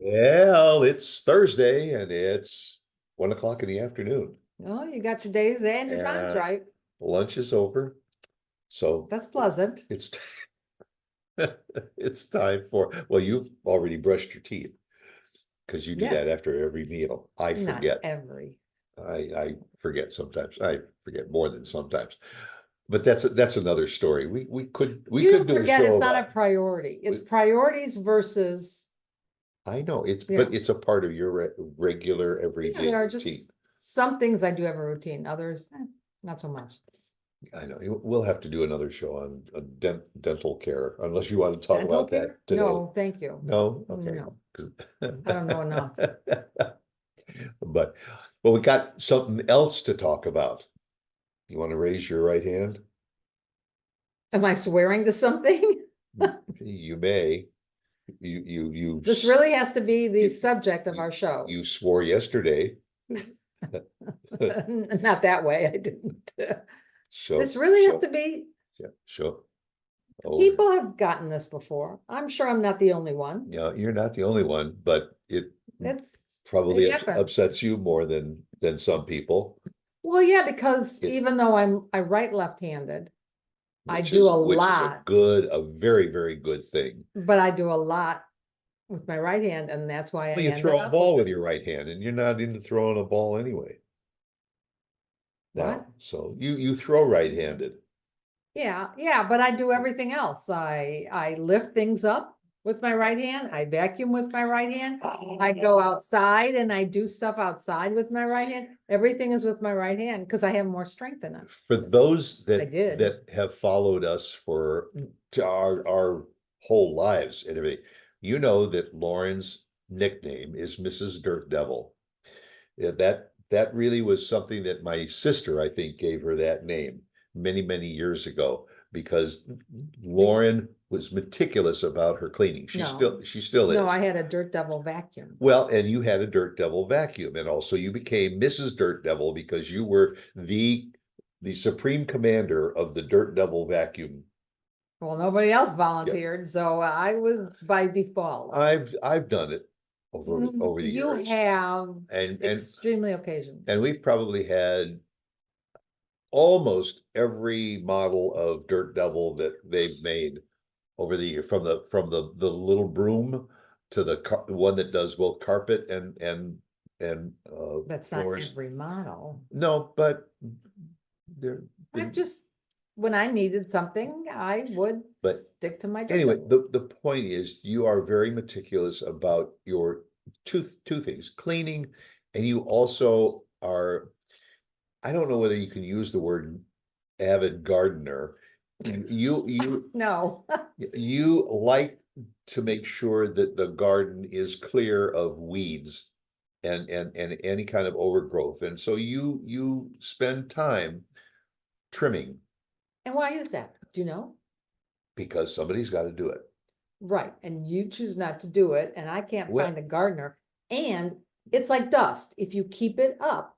Well, it's Thursday and it's 1 o'clock in the afternoon Oh, you got your days and your times and right. lunch is over. So That's pleasant. it's it's time for, well, you've already brushed your teeth because you do Yeah. that after every meal. I Not forget. every. I forget sometimes. I forget more than sometimes. But that's another story. We could You do a forget show it's not a about. priority. It's priorities versus, I know Yeah. but it's a part of your regular yeah, everyday there are routine. just some things I do have a routine, others, not so much. I know, we'll have to do another show on dental care, unless you want to talk Dental about that care? today. No, thank you. No, okay. No, I don't know enough. But, we got something else to talk about. You want to raise your right hand? Am I swearing to something? You may. You. This really has to be the you- subject of our show. You swore yesterday. Not that way, I didn't. So. This really has to be, Yeah, sure. Oh, people have gotten this before. I'm sure I'm not the only one. yeah, you're not the only one, but it It's probably it happens. upsets you more than some people. Well, yeah, because It- even though I write left-handed, I Which do is a which is lot, a very, very good thing. but I do a lot with my right hand, and that's why I Well, you ended throw a up ball with this. your right hand, and you're not into throwing a ball anyway. What? Now, so you throw right-handed. Yeah, but I do everything else. I lift things up with my right hand. I vacuum with my right hand. I go outside and I do stuff outside with my right hand. Everything is with my right hand because I have more strength in it. For those I did. that have followed us for to our whole lives and everything, you know that Lauren's nickname is Mrs. Dirt Devil. Yeah, that really was something that my sister, I think, gave her that name many, many years ago, because Lauren was meticulous about her cleaning. She No. still is. No, I had a Dirt Devil vacuum. Well, and you had a Dirt Devil vacuum, and also you became Mrs. Dirt Devil because you were the supreme commander of the Dirt Devil vacuum. Well, nobody else volunteered, so I was by default. I've done it over the You years. have and extremely occasionally. and we've probably had almost every model of Dirt Devil that they've made over the year, from the little broom to the one that does both carpet and That's not floors. every model. No, but they're I just, when I needed something, I would But stick to my. anyway, devils. the point is, you are very meticulous about your two things: cleaning, and you also are, I don't know whether you can use the word avid gardener. You No, you like to make sure that the garden is clear of weeds and any kind of overgrowth, and so you spend time trimming and why is that? Do you know? because somebody's got to do it. Right, and you choose not to do it, and I can't Well- find a gardener, and it's like dust. If you keep it up,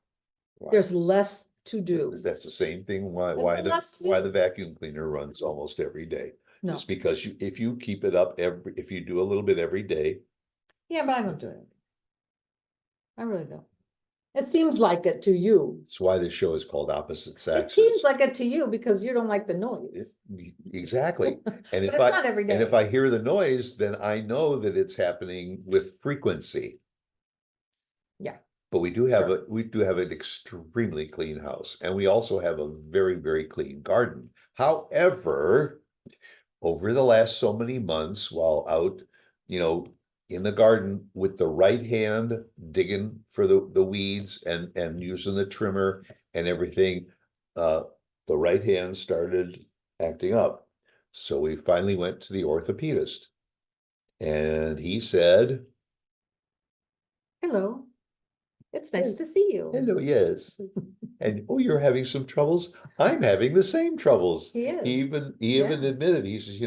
Wow. there's less to do. That's the same thing why less to do. the vacuum cleaner runs almost every day. No, Just because if you keep it up if you do a little bit every day. yeah, but I don't do it. I really don't. It seems like it to you. That's why this show is called Opposite It Saxes. seems like it to you because you don't like the noise. Exactly. And if it's not every day. and if I hear the noise, then I know that it's happening with frequency. Yeah. But we do have an extremely clean house, and we also have a very, very clean garden. However, over the last so many months, while out, in the garden with the right hand digging for the weeds and using the trimmer and everything, the right hand started acting up. So we finally went to the orthopedist, and he said, Hello. It's nice to see you. hello, yes. And you're having some troubles. I'm having the same troubles. He is. He even admitted, he says,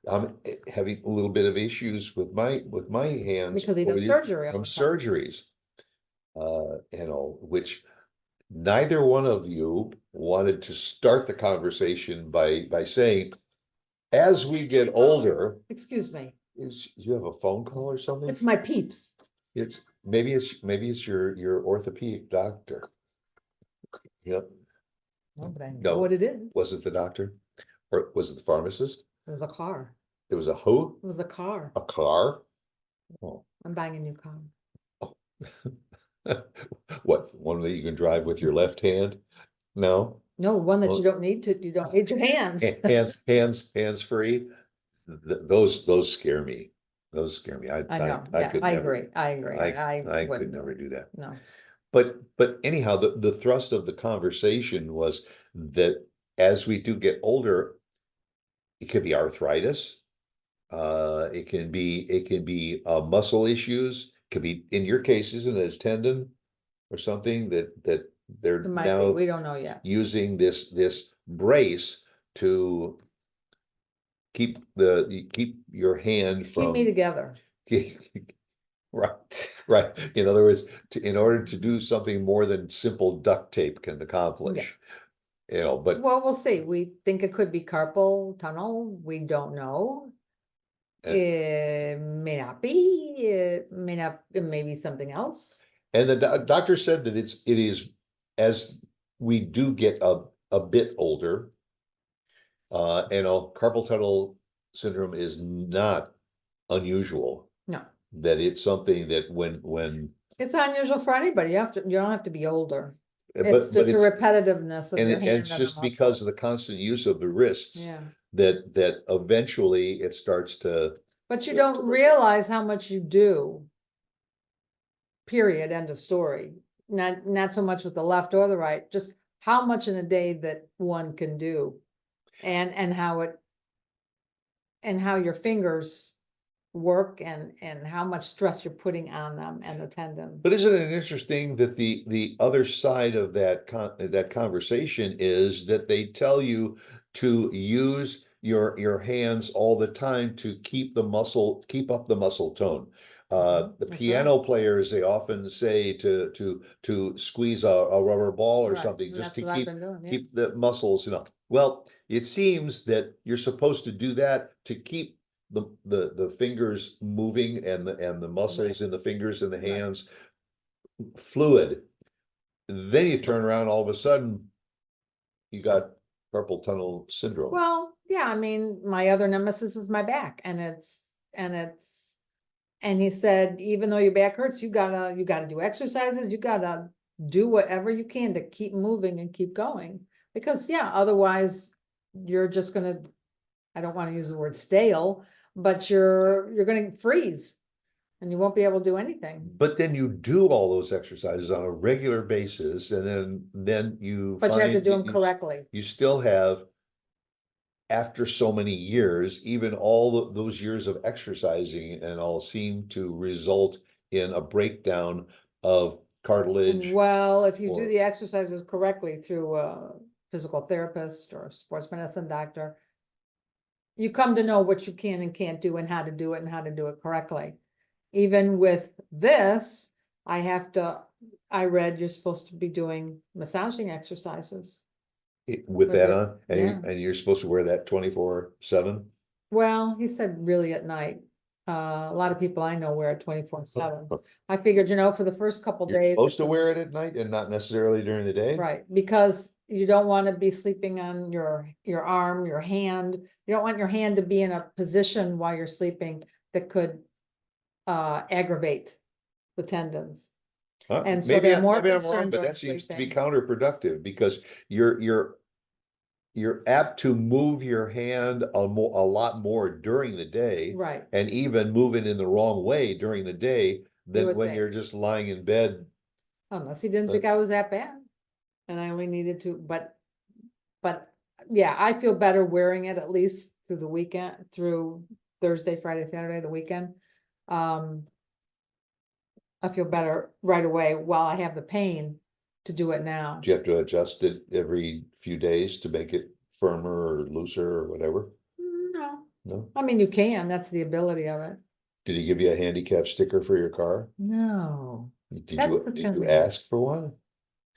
I'm having a little bit of issues with my hands Because he does surgery all from the time. surgeries. Which neither one of you wanted to start the conversation by saying, as we get older. Excuse me. you have a phone call or something? It's my peeps. Maybe it's your orthopedic doctor. Yep. No, but I know No. what it is. Was it the doctor? Or was it the pharmacist? It was a car. It was a who? It was the car. A car? Oh. I'm buying a new car. What, one that you can drive with your left hand? No? No, one that Well- you don't need to, you don't need your hands. Hands free? Those scare me. Those scare me. I know, I yeah, could I never. agree, I agree. I could wouldn't do never it. do that. No, But anyhow, the thrust of the conversation was that as we do get older, it could be arthritis. It can be muscle issues, could be, in your case, isn't it a tendon or something that they're it might be, now we don't know yet. using this brace to keep your hand Keep me from. together. Right, right. In other words, in order to do something more than simple duct tape can accomplish. You know, but Well, we'll see. We think it could be carpal tunnel. We don't know. It may not be, it may be something else. and the doctor said that it is, as we do get a bit older. Carpal tunnel syndrome is not unusual. No, That it's something that when it's unusual for anybody. You don't have to be older. but It's just a repetitiveness of and your hand it's and the just because muscle. of the constant use of the wrists Yeah, that eventually it starts to. but you don't realize how much you do. Period, end of story. Not so much with the left or the right, just how much in a day that one can do. And how your fingers work and how much stress you're putting on them and the tendons. But isn't it interesting that the other side of that conversation is that they tell you to use your hands all the time to keep up the muscle tone. The That's piano players, they often say to squeeze a rubber ball or Right, something, and just that's to what I've been doing, yeah. keep the muscles, Well, it seems that you're supposed to do that to keep the fingers moving and the muscles in the fingers and the Right. hands fluid. Then you turn around, all of a sudden, you got carpal tunnel syndrome. Well, yeah, I mean, my other nemesis is my back, and he said, even though your back hurts, you gotta do exercises, you gotta do whatever you can to keep moving and keep going. Because, yeah, otherwise you're just gonna, I don't wanna use the word stale, but you're gonna freeze and you won't be able to do anything. But then you do all those exercises on a regular basis, and then you But you have to find do them correctly. you still have, after so many years, even all those years of exercising and all seem to result in a breakdown of cartilage. Well, if you do or- the exercises correctly through a physical therapist or a sports medicine doctor, you come to know what you can and can't do and how to do it and how to do it correctly. Even with this, I read you're supposed to be doing massaging exercises. With that it, on, yeah. and you're supposed to wear that 24/7. Well, he said really at night. A lot of people I know wear it 24/7. I figured, for the first couple You're days. supposed to wear it at night and not necessarily during the day? Right, because you don't want to be sleeping on your arm, your hand. You don't want your hand to be in a position while you're sleeping that could aggravate the tendons. And so Maybe they're more maybe I'm wrong, concerned but during that seems to be sleeping. counterproductive, because you're apt to move your hand a lot more during the day. Right, And even moving in the wrong way during the day than would when think. you're just lying in bed. unless he didn't think I was that bad. And I only needed to, but yeah, I feel better wearing it at least through the weekend, through Thursday, Friday, Saturday, the weekend. I feel better right away while I have the pain to do it now. Do you have to adjust it every few days to make it firmer or looser or whatever? No, No? I mean, you can, that's the ability of it. Did he give you a handicap sticker for your car? No, Did That's you the did you thing. ask for one?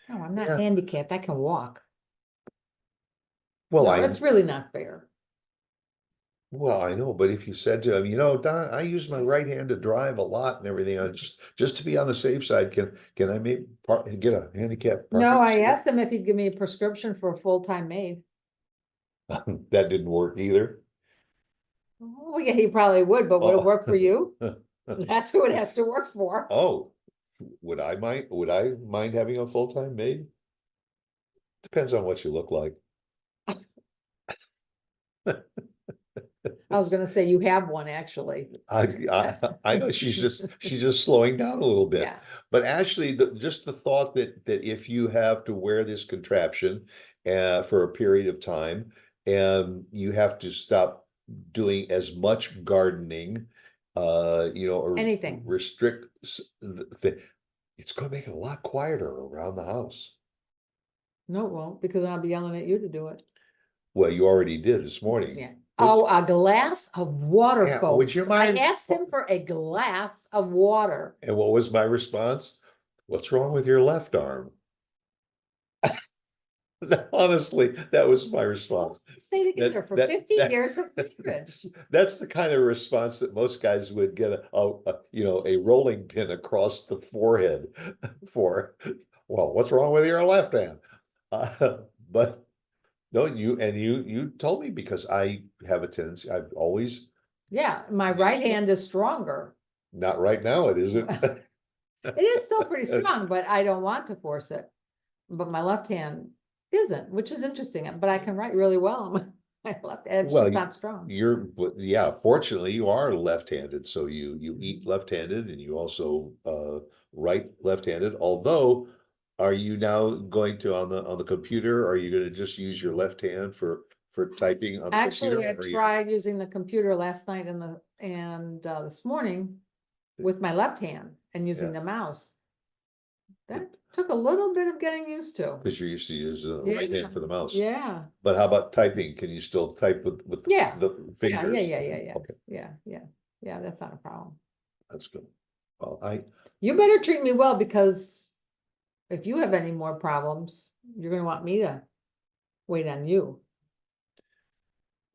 no, I'm Yeah. not handicapped, I can walk. Well, No, it's really not fair. Well, I know, but if you said to him, Don, I use my right hand to drive a lot and everything, just to be on the safe side, can I maybe get a handicap No, parking I ticket?" asked him if he'd give me a prescription for a full-time maid. That didn't work either. Oh, yeah, he probably would, but would it Oh. work for you? That's who it has to work for. Oh, would I mind having a full-time maid? Depends on what you look like. I was gonna say you have one, actually. I know she's just slowing down a little bit. Yeah, But actually, just the thought that if you have to wear this contraption for a period of time, and you have to stop doing as much gardening, or anything. restrict it's gonna make it a lot quieter around the house. No, it won't, because I'll be yelling at you to do it. Well, you already did this morning. Yeah. Would Oh, you- a glass of water, Yeah, would you folks. I mind- asked him for a glass of water. And what was my response? What's wrong with your left arm? Honestly, that was my response. Stay together for that- 50 that- years of marriage. That's the kind of response that most guys would get a rolling pin across the forehead for. Well, what's wrong with your left hand? But no, you told me, because I have a tendency, I've always, Yeah, my right hand is stronger. not right now, it isn't. It is still pretty strong, but I don't want to force it. But my left hand isn't, which is interesting, but I can write really well on my left, it's Well, just not strong. Yeah, fortunately, you are left-handed, so you eat left-handed and you also write left-handed, although are you now going to on the computer, are you gonna just use your left hand for typing on the Actually, I computer? Or you- tried using the computer last night and this morning with my left hand and using Yeah. the mouse. That took a little bit of getting used to. Because you're used to using the right hand for the mouse. Yeah, But how about typing? Can you still type with Yeah. the yeah, fingers? yeah. Okay, Yeah, that's not a problem. that's good. Well, You better treat me well, because if you have any more problems, you're gonna want me to wait on you.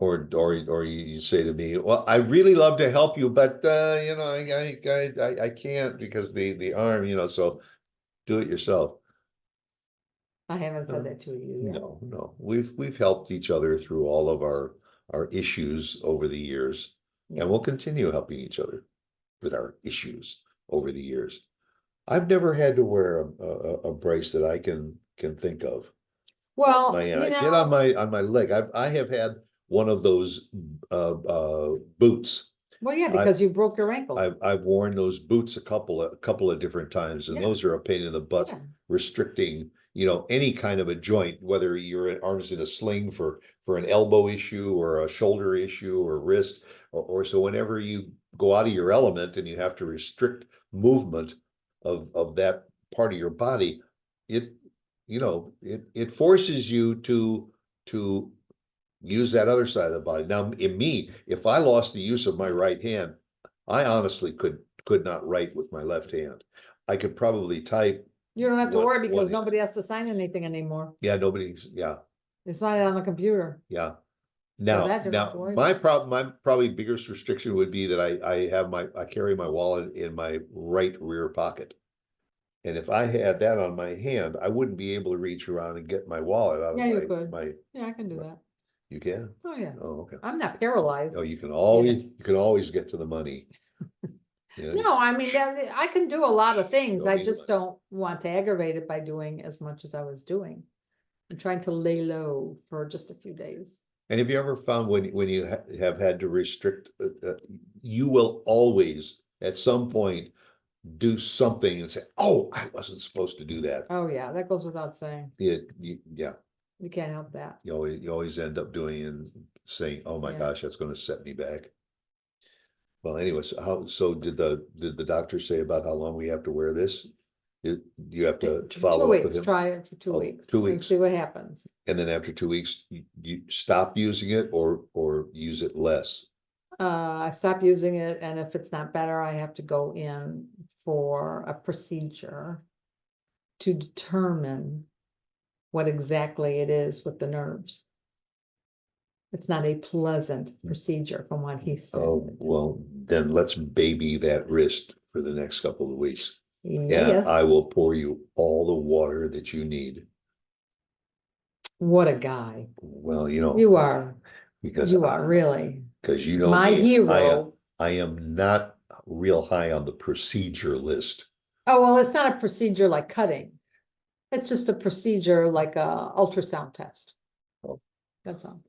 or you say to me, well, I really love to help you, but I can't because the arm, so do it yourself. I haven't said that to you yet. No, we've helped each other through all of our issues over the years, Yeah. and we'll continue helping each other with our issues over the years. I've never had to wear a brace that I can think of. Well, I you did know, on my leg. I have had one of those boots. well, yeah, because you broke your ankle. I've worn those boots a couple of different times, and Yeah. those are a pain in the butt, Yeah. restricting, any kind of a joint, whether your arm's in a sling for an elbow issue or a shoulder issue or wrist, or so whenever you go out of your element and you have to restrict movement of that part of your body, it forces you to use that other side of the body. Now, in me, if I lost the use of my right hand, I honestly could not write with my left hand. I could probably type. You don't have to One- worry, because one- nobody has to sign anything anymore. Yeah, nobody's, yeah, They sign it on the computer. yeah. So Now, that you don't have to worry my about. probably biggest restriction would be that I carry my wallet in my right rear pocket. And if I had that on my hand, I wouldn't be able to reach around and get my wallet out Yeah, of you my, could. my, Yeah, I can do that. you can? Oh, yeah. Oh, okay. I'm not paralyzed. Oh, you can always get to the money. No, I mean, I can do a lot of things. Show I me the just don't want to aggravate it by doing as much as I was doing. I'm trying to lay low for just a few days. And have you ever found when you have had to restrict, you will always, at some point, do something and say, oh, I wasn't supposed to do that. Oh, yeah, that goes without saying. Yeah, You can't help that. you always end up doing and saying, oh my Yeah. gosh, that's gonna set me back. Well, anyways, so did the doctor say about how long we have to wear this? Do you have to follow up with 2 weeks, him? try it for 2 Oh, weeks. 2 and weeks. See what happens. And then after 2 weeks, you stop using it or use it less? I stop using it, and if it's not better, I have to go in for a procedure to determine what exactly it is with the nerves. It's not a pleasant procedure from what he said. Oh, well, then let's baby that wrist for the next couple of weeks. Yeah, And I yes, will pour you all the water that you need. what a guy. Well, You are, because you are really because you know my me, hero. I am not real high on the procedure list. Oh, well, it's not a procedure like cutting. It's just a procedure like a ultrasound test. Oh. That's all.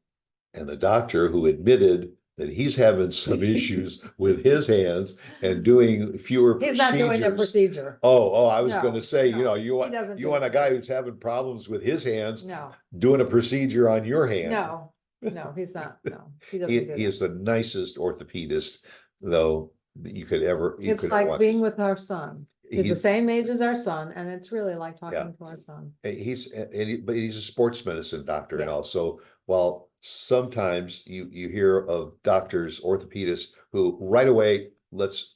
And the doctor who admitted that he's having some issues with his hands and doing fewer He's not doing a procedures. procedure. Oh, I was No, gonna say, no, you he doesn't you do want a that. guy who's having problems with his hands No, doing a procedure on your hand. no, no, he's not. No, he He, doesn't do he that. is the nicest orthopedist, though, that you could It's want. like being with our son. He's the He's, same age as our son, and it's really like Yeah. talking to our son. but he's a sports medicine doctor, and Yeah. also, while sometimes you hear of doctors, orthopedists, who right away, let's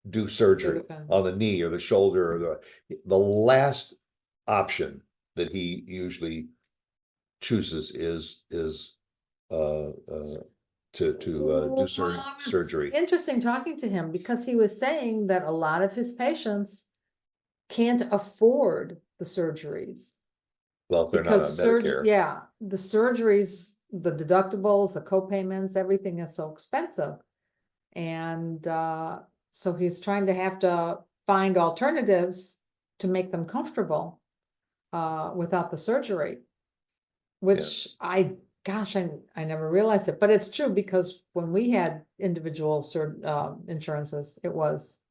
do surgery on the knee or the shoulder, or the last option that he usually chooses is to do Well, it was surgery. interesting talking to him because he was saying that a lot of his patients can't afford the surgeries. Well, if they're not on Because Medicare. yeah, the surgeries, the deductibles, the co-payments, everything is so expensive. And so he's trying to have to find alternatives to make them comfortable without the surgery. Which gosh, I never realized it, but it's true because when we had individual insurances, it was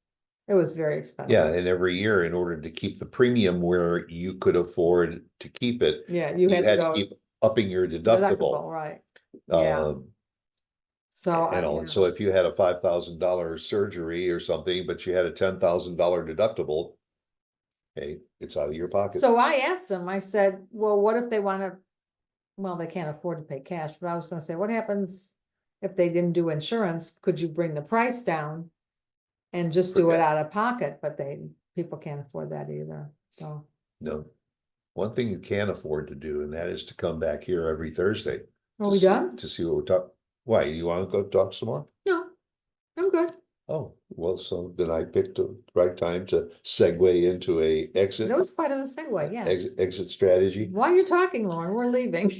very expensive. Yeah, and every year, in order to keep the premium where you could afford to keep it, Yeah, you had to keep upping your deductible. right? Yeah. So And so if you had a $5,000 surgery or something, but you had a $10,000 deductible, hey, it's out of your pocket. So I asked him, I said, well, what if they want to, well, they can't afford to pay cash, but I was gonna say, what happens if they didn't do insurance? Could you bring the price down and just do it out of pocket? But people can't afford that either, so. No. One thing you can afford to do, and that is to come back here every Thursday. Are we done? To see what we're talking. Why, you want to go talk some more? No, I'm good. Oh, well, so then I picked the right time to segue into a exit. That was part of a segue, yeah. Exit strategy. While you're talking, Lauren, we're leaving.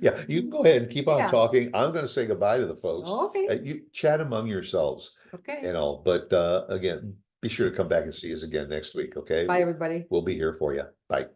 Yeah, you can go ahead and keep on Yeah. talking. I'm gonna say goodbye to the folks. Okay, You chat among yourselves okay. and all, but again, be sure to come back and see us again next week, okay? Bye, everybody. We'll be here for you. Bye.